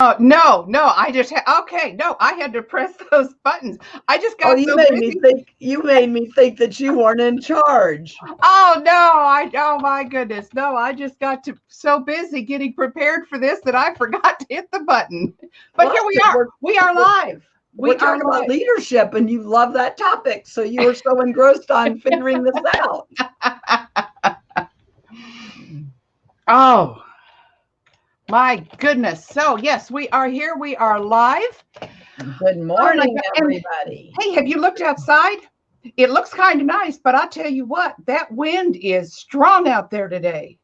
Oh, no, I just okay, no, I had to press those buttons. I just Oh, got so busy. you made me think that you weren't in charge. Oh no, oh my goodness. No, I just got so busy getting prepared for this that I forgot to hit the button. But Well, here we are. We are we're, live. we're We are talking about live. leadership, and you love that topic. So you were so engrossed on figuring this out. Oh my goodness. So yes, we are here. We are live. Good Oh morning, and everybody. hey, have you looked outside? It looks kind of nice, but I'll tell you what, that wind is strong out there today.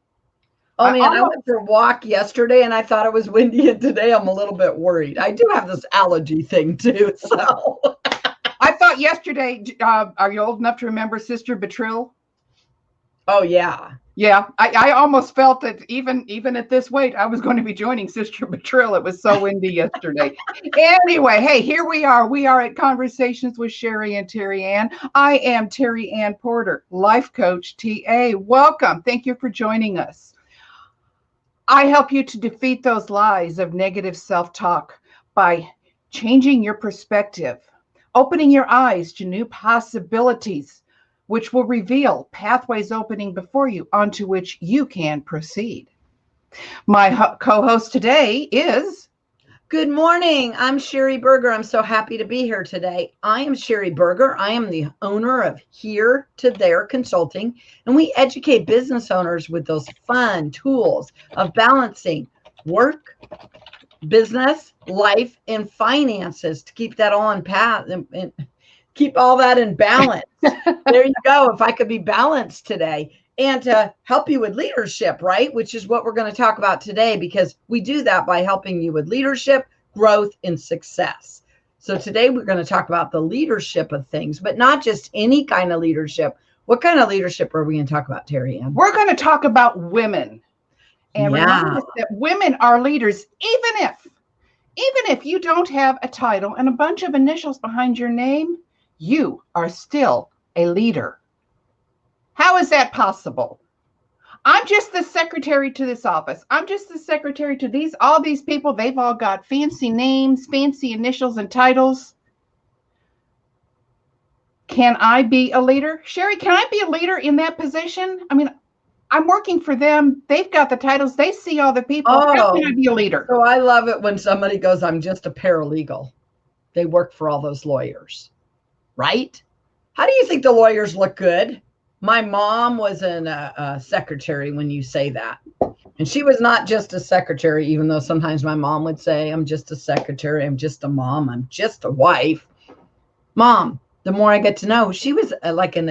Oh man, I went for a walk yesterday and I thought it was windy, and today I'm a little bit worried. I do have this allergy thing too, so. I thought yesterday, are you old enough to remember Sister Betril? Oh yeah. Yeah, I almost felt that even at this weight, I was going to be joining Sister Betril. It was so windy yesterday. Anyway, hey, here we are. We are at Conversations with Sherry and Terry Ann. I am Terry Ann Porter, life coach, TA. Welcome. Thank you for joining us. I help you to defeat those lies of negative self-talk by changing your perspective, opening your eyes to new possibilities, which will reveal pathways opening before you onto which you can proceed. My co-host today is... Good morning. I'm Sherry Berger. I'm so happy to be here today. I am Sherry Berger. I am the owner of Here to There Consulting, and we educate business owners with those fun tools of balancing work, business, life, and finances to keep that all in path and keep all that in balance. There you go. If I could be balanced today. And to help you with leadership, right? Which is what we're going to talk about today, because we do that by helping you with leadership, growth, and success. So today we're going to talk about the leadership of things, but not just any kind of leadership. What kind of leadership are we going to talk about, Terry Ann? We're going to talk about women and remind us that women are leaders, even if you don't have a title and a bunch of initials behind your name, you are still a leader. How is that possible? I'm just the secretary to this office. I'm just the secretary to all these people. They've all got fancy names, fancy initials, and titles. Can I be a leader? Sherry, can I be a leader in that position? I mean, I'm working for them. They've got the titles. They see all the people. How can I be a leader? So I love it when somebody goes, I'm just a paralegal. They work for all those lawyers, right? How do you think the lawyers look good? My mom was a secretary when you say that. And she was not just a secretary, even though sometimes my mom would say, I'm just a secretary. I'm just a mom. I'm just a wife. Mom, the more I get to know, she was like an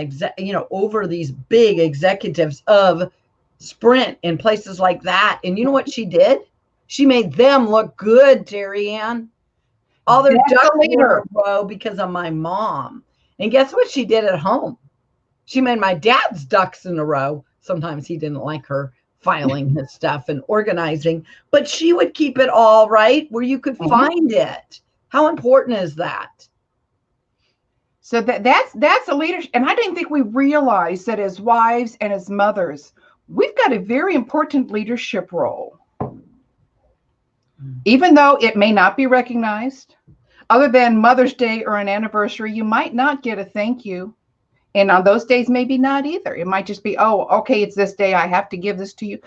over these big executives of Sprint and places like that. And you know what she did? She made them look good, Terry Ann. All their ducks in a row because of my mom. And guess what she did at home? She made my dad's ducks in a row. Sometimes he didn't like her filing his stuff and organizing, but she would keep it all right where you could find it. How important is that? So that's a leadership. And I didn't think we realized that as wives and as mothers, we've got a very important leadership role. Even though it may not be recognized, other than Mother's Day or an anniversary, you might not get a thank you. And on those days, maybe not either. It might just be, oh, okay, it's this day. I have to give this to you.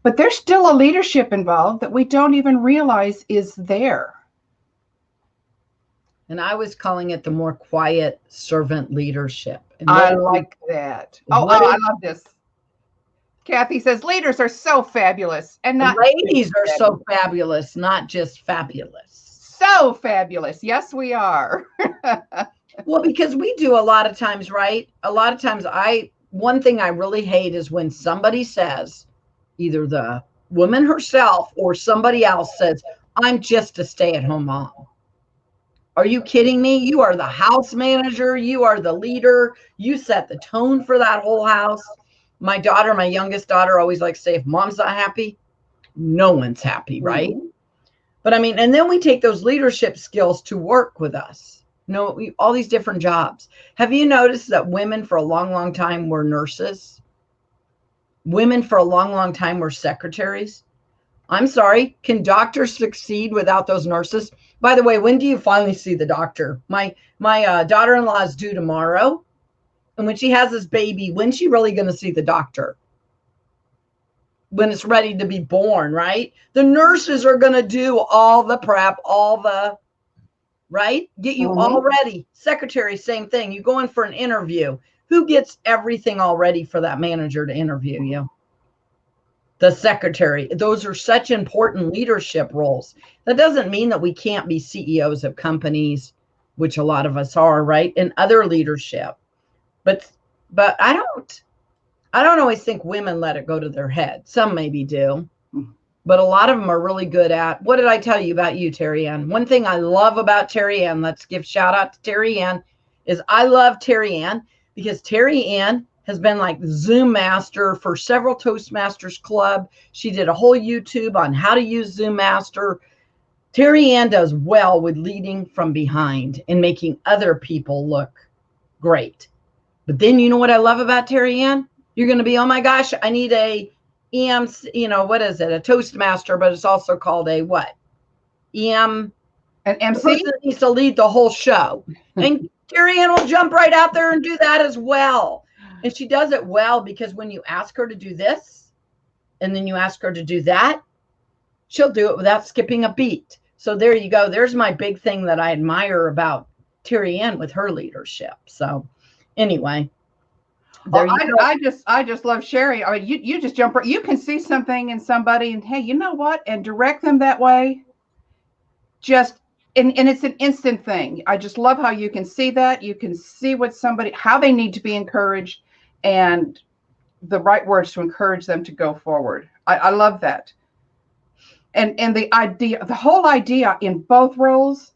But there's still a leadership involved that we don't even realize is there. And I was calling it the more quiet servant leadership. And I like that. I love this. Kathy says leaders are so fabulous. And not ladies are so fabulous, not just fabulous. So fabulous. Yes, we are. Well, because we do a lot of times, right? A lot of times one thing I really hate is when somebody says, either the woman herself or somebody else says, I'm just a stay-at-home mom. Are you kidding me? You are the house manager. You are the leader. You set the tone for that whole house. My youngest daughter always likes to say, if mom's not happy, no one's happy, right? Mm-hmm. But I mean, and then we take those leadership skills to work with us. All these different jobs. Have you noticed that women for a long, long time were nurses? Women for a long, long time were secretaries. I'm sorry. Can doctors succeed without those nurses? By the way, when do you finally see the doctor? My daughter-in-law is due tomorrow. And when she has this baby, when's she really going to see the doctor? When it's ready to be born, right? The nurses are going to do all the prep, right? Get you all ready. Secretary, same thing. You go in for an interview. Who gets everything all ready for that manager to interview you? The secretary. Those are such important leadership roles. That doesn't mean that we can't be CEOs of companies, which a lot of us are, right? And other leadership. But I don't always think women let it go to their head. Some maybe do. But a lot of them are really good at, what did I tell you about you, Terry Ann? One thing I love about Terry Ann, let's give shout out to Terry Ann, is I love Terry Ann because Terry Ann has been like Zoom master for several Toastmasters Club. She did a whole YouTube on how to use Zoom Master. Terry Ann does well with leading from behind and making other people look great. But then you know what I love about Terry Ann? You're going to be, oh my gosh, I need a EMC, what is it? A Toastmaster, but it's also called a what? An MC? The person that needs to lead the whole show. And Terry Ann will jump right out there and do that as well. And she does it well because when you ask her to do this, and then you ask her to do that, she'll do it without skipping a beat. So there you go. There's my big thing that I admire about Terry Ann with her leadership. So anyway. I just love Sherry. I mean, you just jump. You can see something in somebody, and hey, you know what? And direct them that way. And it's an instant thing. I just love how you can see that. You can see how they need to be encouraged, and the right words to encourage them to go forward. I love that. And the whole idea in both roles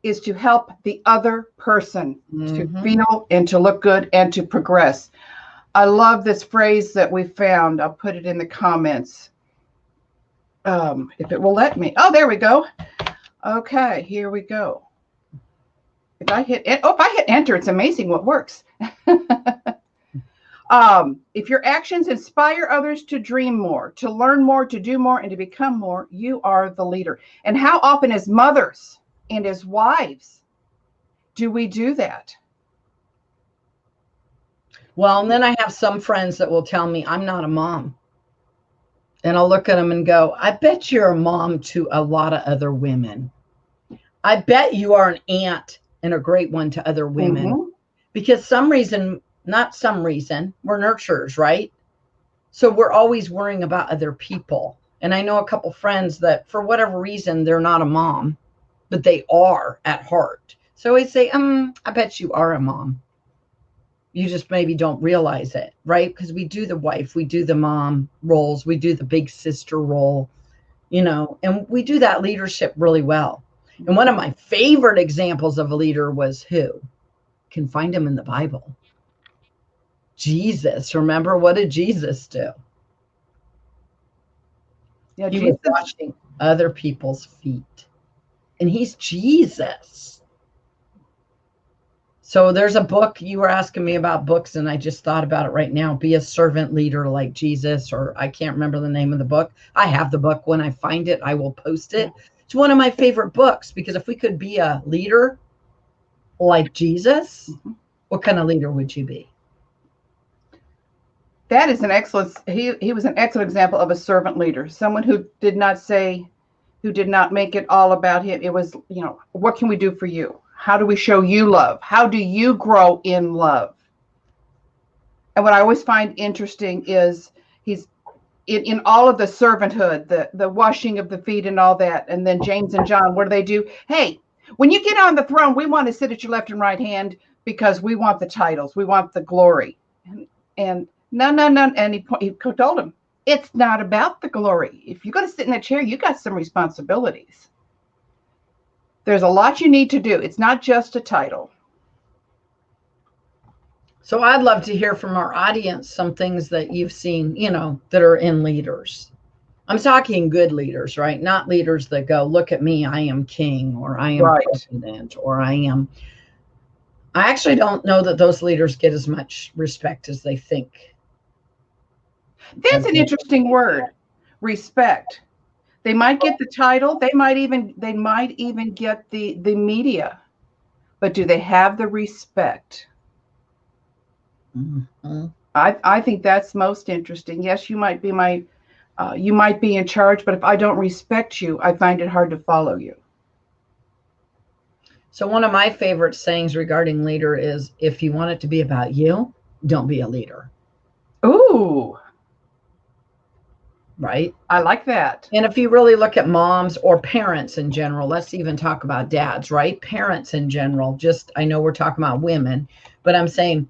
is to help the other person to feel and to look good and to progress. I love this phrase that we found. I'll put it in the comments. If it will let me. Oh, there we go. Okay, here we go. If I hit enter, it's amazing what works. If your actions inspire others to dream more, to learn more, to do more, and to become more, you are the leader. And how often as mothers and as wives do we do that? Well, and then I have some friends that will tell me I'm not a mom. And I'll look at them and go, I bet you're a mom to a lot of other women. I bet you are an aunt and a great one to other women. Because not some reason, we're nurturers, right? So we're always worrying about other people. And I know a couple friends that for whatever reason, they're not a mom, but they are at heart. So I say, I bet you are a mom. You just maybe don't realize it, right? Because we do the wife, we do the mom roles, we do the big sister role, and we do that leadership really well. And one of my favorite examples of a leader was who? Can find him in the Bible. Jesus. Remember, what did Jesus do? Yeah, he was washing other people's feet. And he's Jesus. So there's a book. You were asking me about books, and I just thought about it right now. Be a servant leader like Jesus, or I can't remember the name of the book. I have the book. When I find it, I will post it. It's one of my favorite books because if we could be a leader like Jesus, what kind of leader would you be? That is an excellent, he was an excellent example of a servant leader, someone who did not make it all about him. It was, what can we do for you? How do we show you love? How do you grow in love? And what I always find interesting is he's in all of the servanthood, the washing of the feet and all that. And then James and John, what do? Hey, when you get on the throne, we want to sit at your left and right hand because we want the titles. We want the glory. And no. And he told him, it's not about the glory. If you're going to sit in that chair, you got some responsibilities. There's a lot you need to do. It's not just a title. So I'd love to hear from our audience some things that you've seen, that are in leaders. I'm talking good leaders, right? Not leaders that go, look at me, I am king, or I am president, or I actually don't know that those leaders get as much respect as they think. That's an interesting word, respect. They might get the title. They might even get the media. But do they have the respect? Mm-hmm. I think that's most interesting. Yes, you might be you might be in charge, but if I don't respect you, I find it hard to follow you. So one of my favorite sayings regarding leader is, if you want it to be about you, don't be a leader. Ooh. Right? I like that. And if you really look at moms or parents in general, let's even talk about dads, right? Parents in general, just, I know we're talking about women, but I'm saying,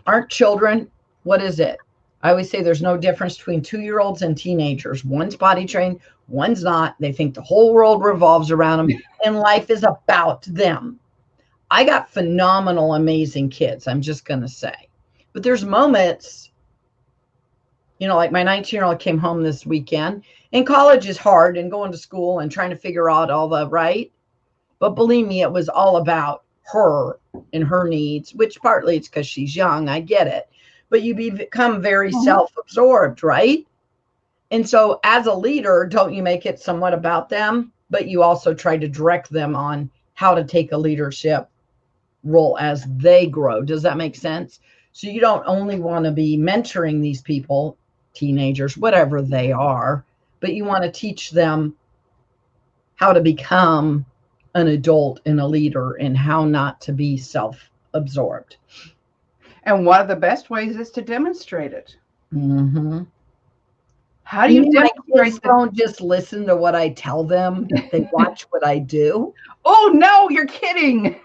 aren't children, what is it? I always say there's no difference between 2-year-olds and teenagers. One's potty trained, one's not. They think the whole world revolves around them and life is about them. I got phenomenal, amazing kids, I'm just going to say. But there's moments, like my 19-year-old came home this weekend, and college is hard, and going to school and trying to figure out all the right. But believe me, it was all about her and her needs, which partly it's because she's young. I get it. But you become very self-absorbed, right? And so as a leader, don't you make it somewhat about them, but you also try to direct them on how to take a leadership role as they grow. Does that make sense? So you don't only want to be mentoring these people, teenagers, whatever they are, but you want to teach them how to become an adult and a leader and how not to be self-absorbed. And one of the best ways is to demonstrate it. Mm-hmm. How do you demonstrate? My kids don't just listen to what I tell them. They watch what I do. Oh, no, you're kidding.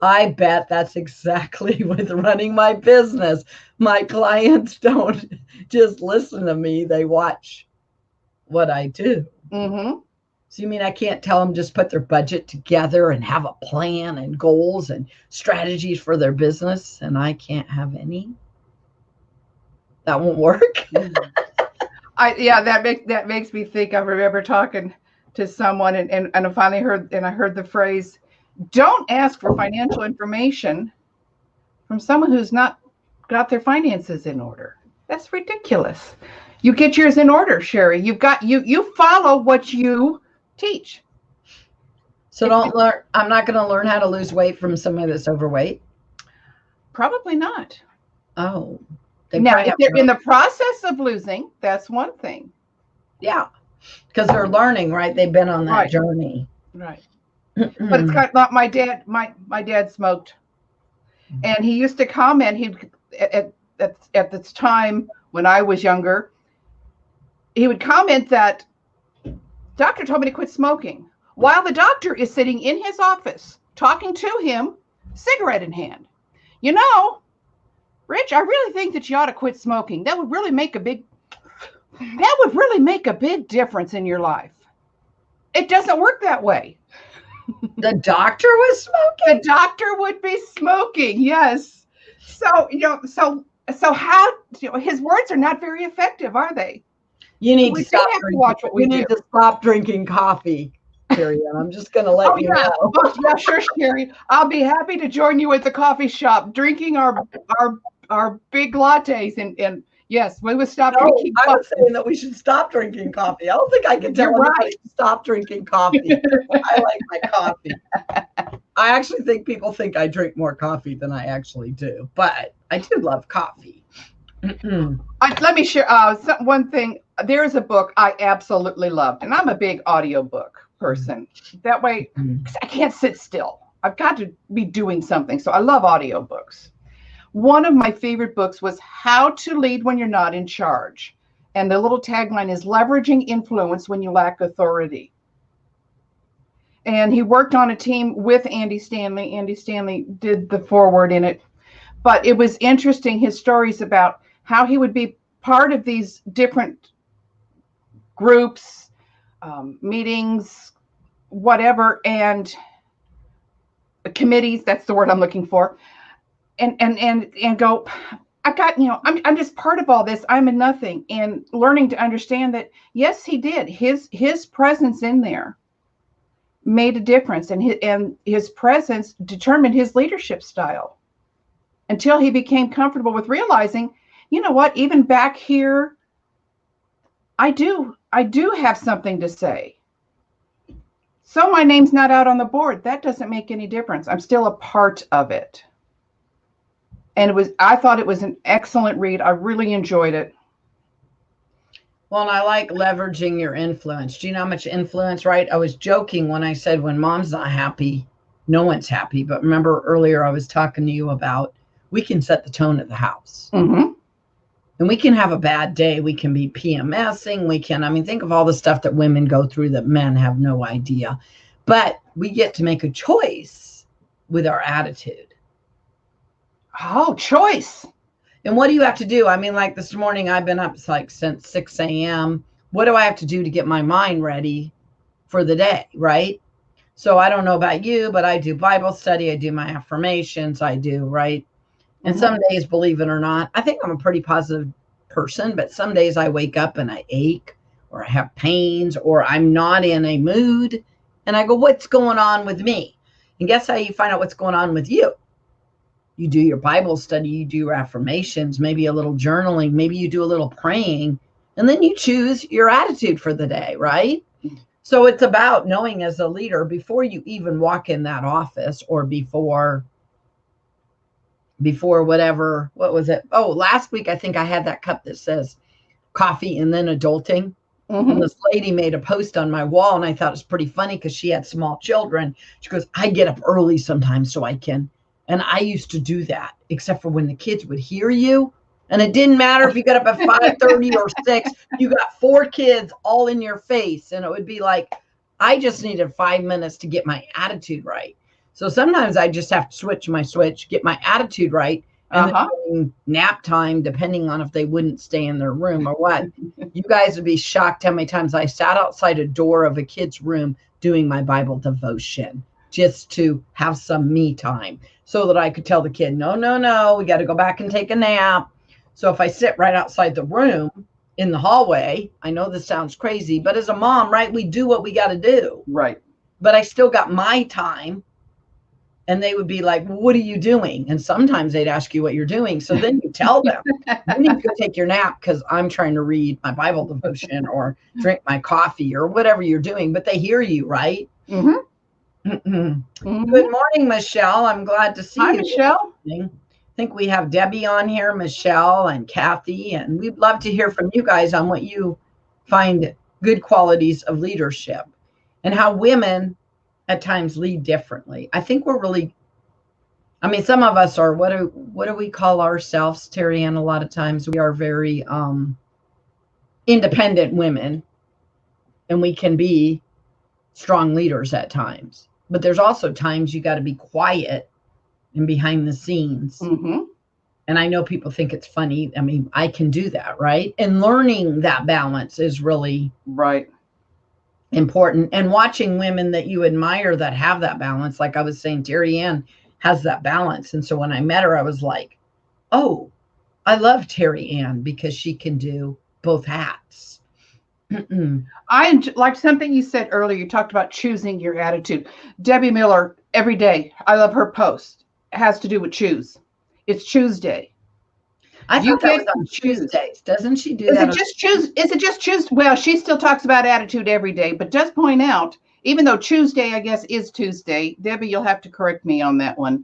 I bet that's exactly with running my business. My clients don't just listen to me. They watch what I do. Mm-hmm. So you mean I can't tell them just put their budget together and have a plan and goals and strategies for their business, and I can't have any? That won't work. That makes me think. I remember talking to someone and I finally heard the phrase, don't ask for financial information from someone who's not got their finances in order. That's ridiculous. You get yours in order, Sherry. You follow what you teach. So I'm not going to learn how to lose weight from somebody that's overweight? Probably not. Oh. Now, if they're in the process of losing, that's one thing. Yeah. Because they're learning, right? They've been on that journey. Right. But it's got my dad. My dad smoked, and he used to comment. At this time when I was younger, he would comment that doctor told me to quit smoking, while the doctor is sitting in his office talking to him, cigarette in hand. Rich, I really think that you ought to quit smoking. That would really make a big difference in your life. It doesn't work that way. The doctor was smoking? The doctor would be smoking, yes. So how, his words are not very effective, are they? You need to stop to stop drinking coffee, Carrie. I'm just going to let you know. Oh, yeah, sure, Sherry. I'll be happy to join you at the coffee shop, drinking our big lattes and yes, we would stop drinking coffee. I was saying that we should stop drinking coffee. I don't think I can tell anybody to stop drinking coffee. I like my coffee. I actually think people think I drink more coffee than I actually do, but I do love coffee. Let me share one thing. There's a book I absolutely loved, and I'm a big audiobook person. That way, I can't sit still. I've got to be doing something, so I love audiobooks. One of my favorite books was How to Lead When You're Not in Charge. And the little tagline is leveraging influence when you lack authority. And he worked on a team with Andy Stanley. Andy Stanley did the foreword in it. But it was interesting, his stories about how he would be part of these different groups, meetings, whatever, and committees, that's the word I'm looking for. And go, I'm just part of all this. I'm a nothing. And learning to understand that, yes, he did. His presence in there made a difference, and his presence determined his leadership style until he became comfortable with realizing, you know what, even back here I do have something to say. So my name's not out on the board. That doesn't make any difference. I'm still a part of it. And I thought it was an excellent read. I really enjoyed it. Well, and I like leveraging your influence. Do you know how much influence, right? I was joking when I said when mom's not happy, no one's happy. But remember earlier I was talking to you about we can set the tone of the house. Mm-hmm. And we can have a bad day. We can be PMSing. Think of all the stuff that women go through that men have no idea. But we get to make a choice with our attitude. Oh, choice. And what do you have to do? Like this morning, I've been up since 6 a.m. What do I have to do to get my mind ready for the day, right? So I don't know about you, but I do Bible study. I do my affirmations. I do, right? And some days, believe it or not, I think I'm a pretty positive person, but some days I wake up and I ache or I have pains or I'm not in a mood. And I go, what's going on with me? And guess how you find out what's going on with you? You do your Bible study, you do your affirmations, maybe a little journaling, maybe you do a little praying, and then you choose your attitude for the day, right? So it's about knowing as a leader before you even walk in that office or before whatever, what was it? Oh, last week, I think I had that cup that says coffee and then adulting. Mm-hmm. And this lady made a post on my wall and I thought it was pretty funny because she had small children. She goes, I get up early sometimes so I can. And I used to do that, except for when the kids would hear you. And it didn't matter if you got up at 5:30 or 6, you got 4 kids all in your face. And it would be like, I just needed 5 minutes to get my attitude right. So sometimes I just have to switch my switch, get my attitude right. And then nap time, depending on if they wouldn't stay in their room or what. You guys would be shocked how many times I sat outside a door of a kid's room doing my Bible devotion just to have some me time so that I could tell the kid, no, we got to go back and take a nap. So if I sit right outside the room in the hallway, I know this sounds crazy, but as a mom, right, we do what we got to do. Right. But I still got my time. And they would be like, what are you doing? And sometimes they'd ask you what you're doing. So then you tell them, you need to go take your nap because I'm trying to read my Bible devotion or drink my coffee or whatever you're doing. But they hear you, right? Mm-hmm. Mm-hmm. Good morning, Michelle. I'm glad to see you. Hi, Michelle. I think we have Debbie on here, Michelle and Kathy. And we'd love to hear from you guys on what you find good qualities of leadership and how women at times lead differently. I think we're really, some of us are, what do we call ourselves, Terry Ann? A lot of times we are very independent women and we can be strong leaders at times. But there's also times you got to be quiet and behind the scenes. Mm-hmm. And I know people think it's funny. I can do that, right? And learning that balance is really right. important. And watching women that you admire that have that balance, like I was saying, Terry Ann has that balance. And so when I met her, I was like, oh, I love Terry Ann because she can do both hats. I like something you said earlier. You talked about choosing your attitude. Debbie Miller, every day, I love her post. It has to do with choose. It's choose day. I thought that was on Tuesdays. Doesn't she do that? Is it just choose? Well, she still talks about attitude every day, but does point out, even though Tuesday, I guess, is Tuesday. Debbie, you'll have to correct me on that one.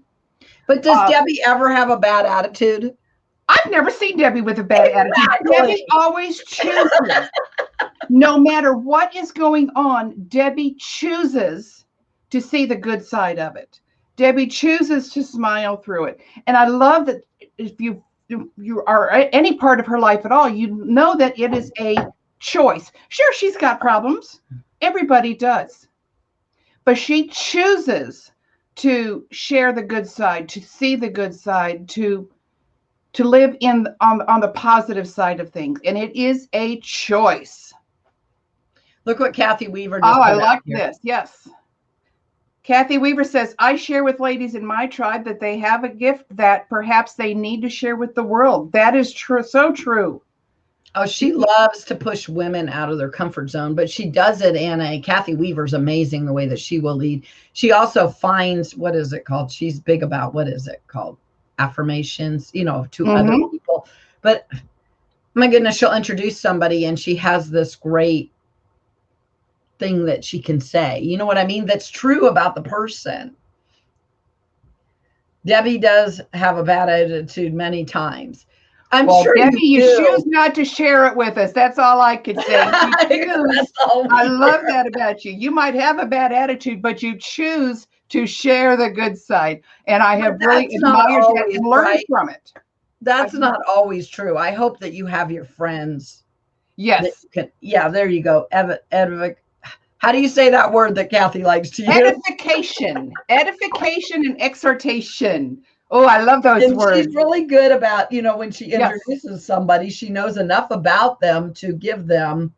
But does Debbie ever have a bad attitude? I've never seen Debbie with a bad attitude. Debbie always chooses. No matter what is going on, Debbie chooses to see the good side of it. Debbie chooses to smile through it. And I love that if you are any part of her life at all, you know that it is a choice. Sure, she's got problems. Everybody does. But she chooses to share the good side, to see the good side, to live on the positive side of things. And it is a choice. Look what Kathy Weaver does. Oh, I like this. Yes. Kathy Weaver says, I share with ladies in my tribe that they have a gift that perhaps they need to share with the world. That is true. So true. Oh, she loves to push women out of their comfort zone, but she does it Kathy Weaver's amazing the way that she will lead. She also finds, what is it called? She's big about, what is it called? Affirmations, to other people. But My goodness, she'll introduce somebody and she has this great thing that she can say. You know what I mean? That's true about the person. Debbie does have a bad attitude many times. I'm sure Debbie, you do. choose not to share it with us. That's all I could say. I love that about you. You might have a bad attitude, but you choose to share the good side. And I have really admired that and learned from it. That's not always true. I hope that you have your friends. Yes. There you go. How do you say that word that Kathy likes to use? Edification. Edification and exhortation. Oh, I love those words. She's really good about, when she introduces somebody, she knows enough about them to give them,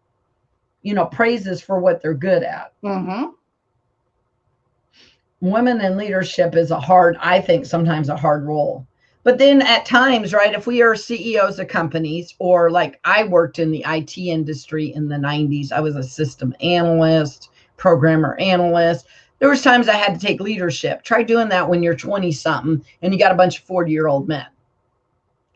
praises for what they're good at. Mm-hmm. Women in leadership is I think sometimes a hard role. But then at times, right, if we are CEOs of companies, or like I worked in the IT industry in the 90s, I was a system analyst, programmer analyst. There was times I had to take leadership. Try doing that when you're 20 something and you got a bunch of 40-year-old men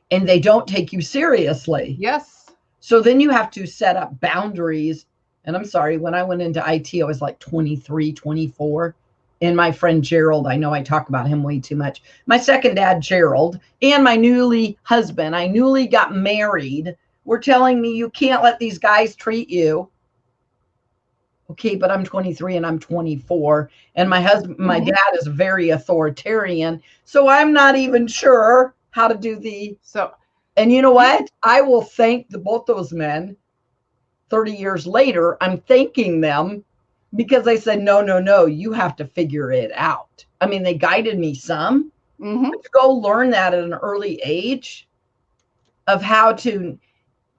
and they don't take you seriously. Yes. So then you have to set up boundaries. And I'm sorry, when I went into IT, I was like 23, 24. And my friend Gerald, I know I talk about him way too much. My second dad, Gerald, and my husband, I newly got married, were telling me, you can't let these guys treat you. Okay, but I'm 23 and I'm 24. And my husband, my dad is very authoritarian. So I'm not even sure how to do and you know what? I will thank both those men 30 years later. I'm thanking them because they said, no, you have to figure it out. I mean, they guided me some. Mm-hmm. To go learn that at an early age of how to,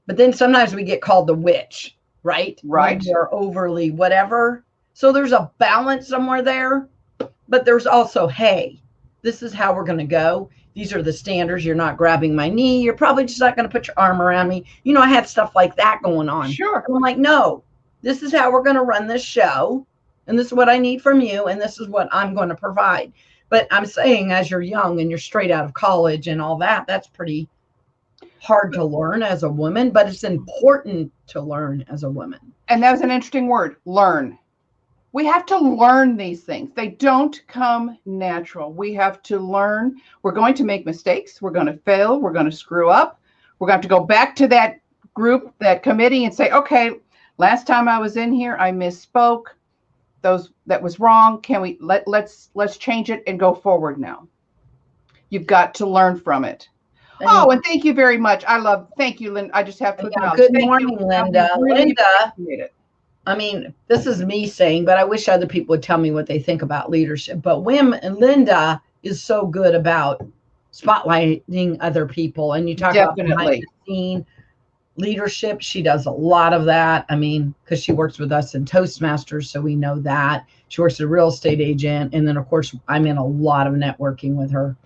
but then sometimes we get called the witch. Right. Or overly whatever. So there's a balance somewhere there, but there's also, hey, this is how we're going to go. These are the standards. You're not grabbing my knee. You're probably just not going to put your arm around me. I had stuff like that going on. Sure. And I'm like, no, this is how we're going to run this show. And this is what I need from you. And this is what I'm going to provide. But I'm saying, as you're young and you're straight out of college and all that, that's pretty hard to learn as a woman, but it's important to learn as a woman. And that was an interesting word, learn. We have to learn these things. They don't come natural. We have to learn. We're going to make mistakes. We're going to fail. We're going to screw up. We're going to have to go back to that group, that committee, and say, okay, last time I was in here, I misspoke. That was wrong. Can we let's change it and go forward now. You've got to learn from it. And thank you very much. Thank you, Linda. I just have to acknowledge. Good morning, Linda. Linda, I mean, this is me saying, but I wish other people would tell me what they think about leadership. But Linda is so good about spotlighting other people. And you talk about behind the scene leadership. She does a lot of that. I mean, because she works with us in Toastmasters, so we know that. She works as a real estate agent. And then, of course, I'm in a lot of networking with her.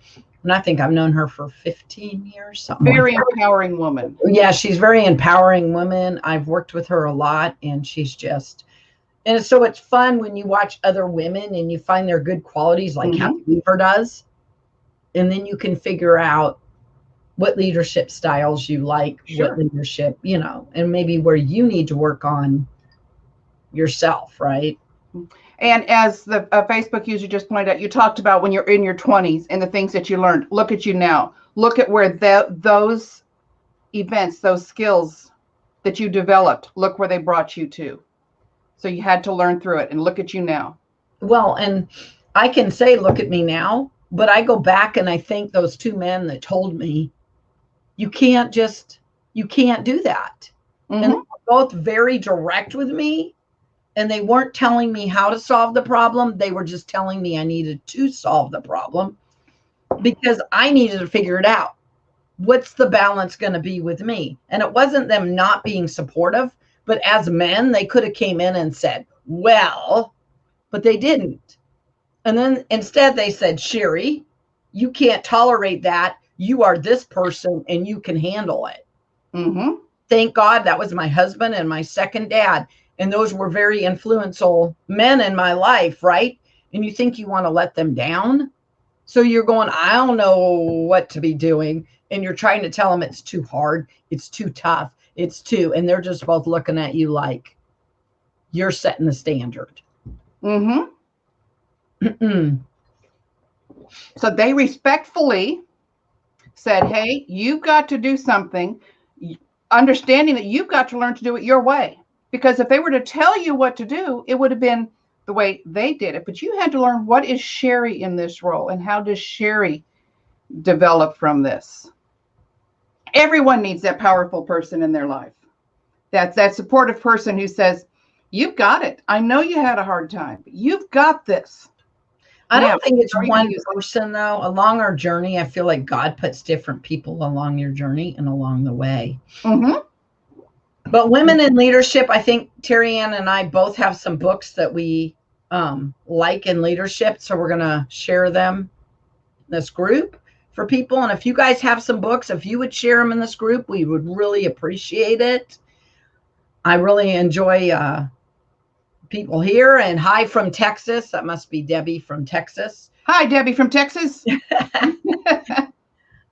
And I think I've known her for 15 years. Very empowering woman. Yeah, she's very empowering woman. I've worked with her a lot, and she's just, and so it's fun when you watch other women and you find their good qualities like Kathy Weaver does. And then you can figure out what leadership styles you like, what leadership, and maybe where you need to work on yourself, right? And as the Facebook user just pointed out, you talked about when you're in your 20s and the things that you learned. Look at you now. Look at where those events, those skills that you developed, look where they brought you to. So you had to learn through it, and look at you now. Well, and I can say, look at me now, but I go back and I thank those two men that told me, you can't do that. And they were both very direct with me. And they weren't telling me how to solve the problem. They were just telling me I needed to solve the problem because I needed to figure it out. What's the balance going to be with me? And it wasn't them not being supportive, but as men, they could have came in and said, well, but they didn't. And then instead they said, Sherry, you can't tolerate that. You are this person and you can handle it. Thank God that was my husband and my second dad. And those were very influential men in my life, right? And you think you want to let them down. So you're going, I don't know what to be doing. and you're trying to tell them it's too hard, it's too tough, and they're just both looking at you like you're setting the standard. So they respectfully said, hey, you've got to do something, understanding that you've got to learn to do it your way. Because if they were to tell you what to do, it would have been the way they did it. But you had to learn, what is Sherry in this role, and how does Sherry develop from this? Everyone needs that powerful person in their life. That's that supportive person who says, you've got it. I know you had a hard time, but you've got this. I don't think it's one person, though. Along our journey, I feel like God puts different people along your journey and along the way. But women in leadership, I think Terry Ann and I both have some books that we like in leadership. So we're going to share them in this group for people. And if you guys have some books, if you would share them in this group, we would really appreciate it. I really enjoy people here. And hi from Texas. That must be Debbie from Texas. Hi, Debbie from Texas.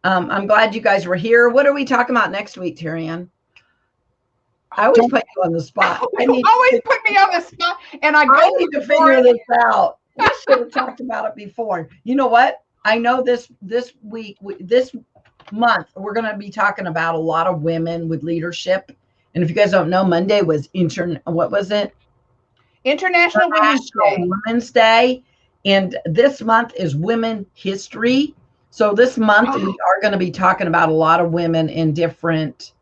I'm glad you guys were here. What are we talking about next week, Terry Ann? I always put you on the spot. You always put me on the spot, and I need to figure this out. We should have talked about it before. You know what? I know this week, this month, we're going to be talking about a lot of women with leadership. And if you guys don't know, Monday was what was it? International Women's Day. And this month is Women History. So this month we are going to be talking about a lot of women in different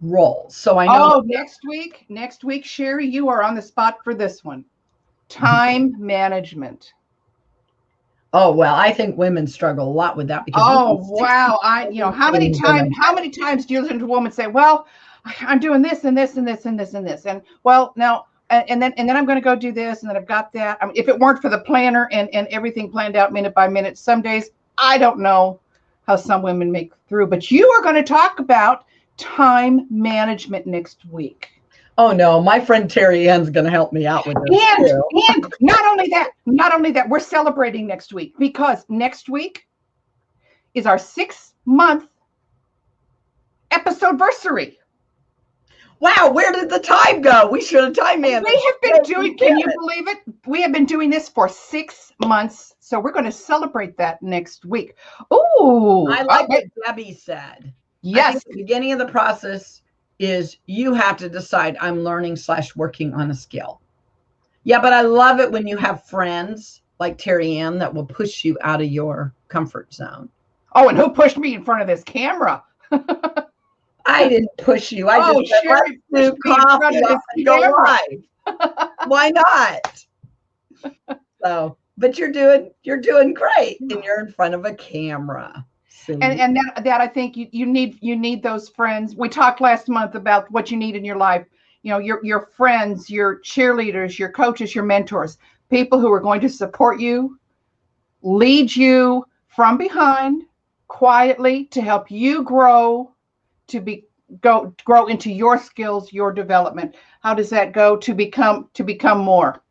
roles. So I know next week, Sherry, you are on the spot for this one. Time management. Oh, well, I think women struggle a lot with that because wow. How many times do you listen to a woman say, well, I'm doing this and this and this and this and this, and well, now and then I'm going to go do this, and then I've got that. I mean, if it weren't for the planner and everything planned out minute by minute, some days I don't know how some women make through. But you are going to talk about time management next week. Oh no, my friend Terry Ann's going to help me out with this. And not only that, we're celebrating next week, because next week is our 6-month episode-versary. Wow, where did the time go? We should have time managed. We have been doing, can you believe it? We have been doing this for 6 months. So we're going to celebrate that next week. Ooh. I like what Debbie said. Yes. I think the beginning of the process is you have to decide, I'm learning / working on a skill. Yeah, but I love it when you have friends like Terry Ann that will push you out of your comfort zone. Oh, and who pushed me in front of this camera? I didn't push you. I just said, let's do coffee and go live. Why not? So, but you're doing great, and you're in front of a camera. And that I think you need those friends. We talked last month about what you need in your life. You know, your friends, your cheerleaders, your coaches, your mentors, people who are going to support you, lead you from behind quietly to help you grow, grow into your skills, your development. How does that go? To become more.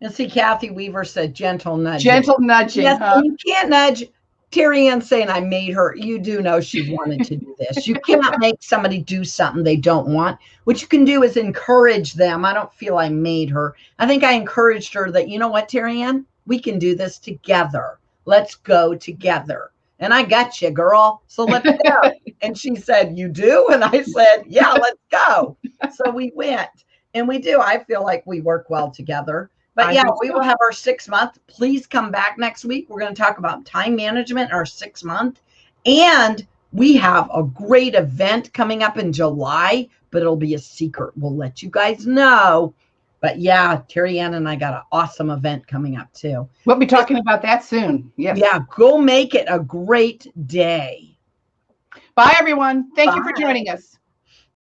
And see, Kathy Weaver said gentle nudging. Gentle nudging. Yes, you can't nudge. Terry Ann saying I made her. You do know she wanted to do this. You cannot make somebody do something they don't want. What you can do is encourage them. I don't feel I made her. I think I encouraged her that, you know what, Terry Ann, we can do this together. Let's go together. And I got you, girl. So let's go. And she said, you do? And I said, yeah, let's go. So we went, and we do. I feel like we work well together. But yeah, we will have our 6 month. Please come back next week. We're going to talk about time management, our 6 month. And we have a great event coming up in July, but it'll be a secret. We'll let you guys know. But yeah, Terry Ann and I got an awesome event coming up too. We'll be talking about that soon. Yes. Yeah, go make it a great day. Bye, everyone. Thank you for joining us.